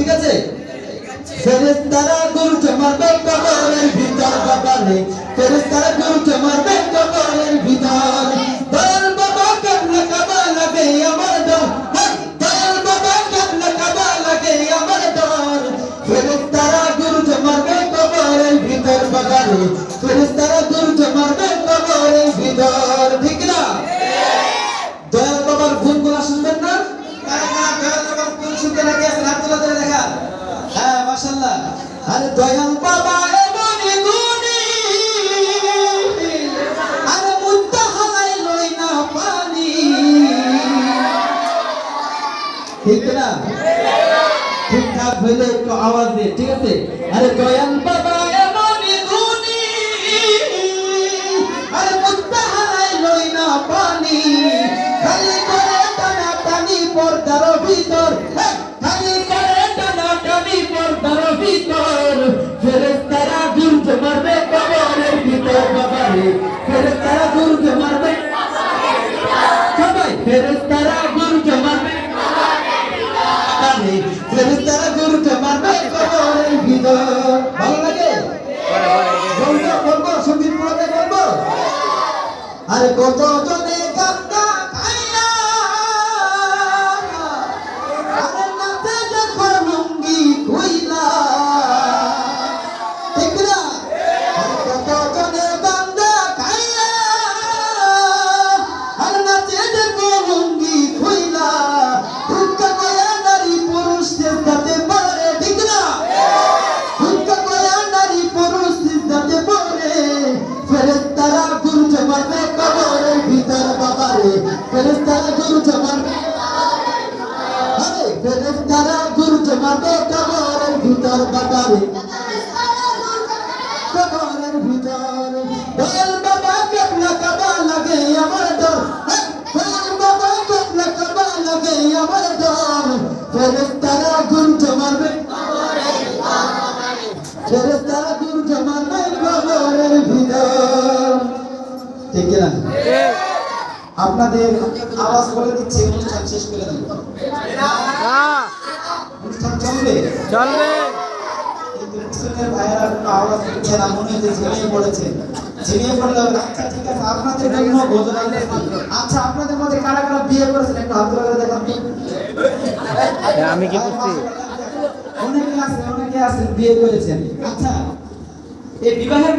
ঠিক আছে? ফেরেশতারা গরুকে মারবে কবরের ভিতর বাবারে, ফেরেশতারা গরুকে মারবে কবরের ভিতর। দয়াল বাবা কেবলা কাবা লাগে আমার ডর, দয়াল বাবা কেবলা কাবা লাগে আমার ডর। ফেরেশতারা গরুকে মারবে কবরের ভিতর বাবারে, ফেরেশতারা গরুকে মারবে কবরের ভিতর। ঠিক না? দয়াল বাবার গুণগুলো শুনবেন না? কারা কারা দয়াল বাবার গুণ শুনতে লাগে হাত তুলে দেখা। হ্যাঁ মাশাআল্লাহ। আরে দয়াল বাবা এমনই গুণী, আরে মুদ্দা হালাই লই না পানি। ঠিক না? ঠিকঠাক হইলে একটু আওয়াজ দিয়ে, ঠিক আছে? আরে দয়াল বাবা এমনই গুণী, আরে মুদ্দা হালাই লই না পানি। খালি করে টানা টানি পর্দার ভিতর, খালি করে টানা টানি পর্দার ভিতর। ফেরেশতারা গরুকে মারবে কবরের ভিতর বাবারে, ফেরেশতারা গরুকে মারবে সবাই, ফেরেশতারা গরুকে মারবে বাবারে, ফেরেশতারা গরুকে মারবে কবরের ভিতর। ভালো লাগে? বলবো বলবো সঙ্গীত পড়াতে বলবো। আরে কত জনে কান্দা খাইয়া, আরে নাতে দেখো লুঙ্গি খুইলা। ঠিক না? আরে কত জনে কান্দা খাইয়া, আরে নাতে দেখো লুঙ্গি খুইলা। হুক্কা কয়া নারী পুরুষ সিজদাতে পড়ে। ঠিক না? হুক্কা কয়া নারী পুরুষ সিজদাতে পড়ে। ফেরেশতারা গরুকে মারবে কবরের ভিতর বাবারে, ফেরেশতারা গরুকে মারবে, আরে ফেরেশতারা গরুকে মারবে কবরের ভিতর বাবারে, কবরের ভিতর। দয়াল বাবা কেবলা কাবা লাগে আমার ডর, দয়াল বাবা কেবলা কাবা লাগে আমার ডর। ফেরেশতারা গরুকে মারবে, ফেরেশতারা গরুকে মারবে কবরের ভিতর। ঠিক না? আপনাদের আওয়াজ বলে দিচ্ছে অনুষ্ঠান শেষ করে দেব। অনুষ্ঠান চলবে চলবে, কিন্তু পিছনের ভাইয়েরা কোনো আওয়াজ দিচ্ছে না, মনে হচ্ছে ঝিমিয়ে পড়েছে। ঝিমিয়ে পড়লে হবে। আচ্ছা ঠিক আছে, আপনাদের জন্য ভোজন আনতেছি। আচ্ছা আপনাদের মধ্যে কারা কারা বিয়ে করেছেন একটু হাত তুলে দেখান তো। আমি কি করছি? অনেকে আছেন বিয়ে করেছেন। আচ্ছা এই বিবাহের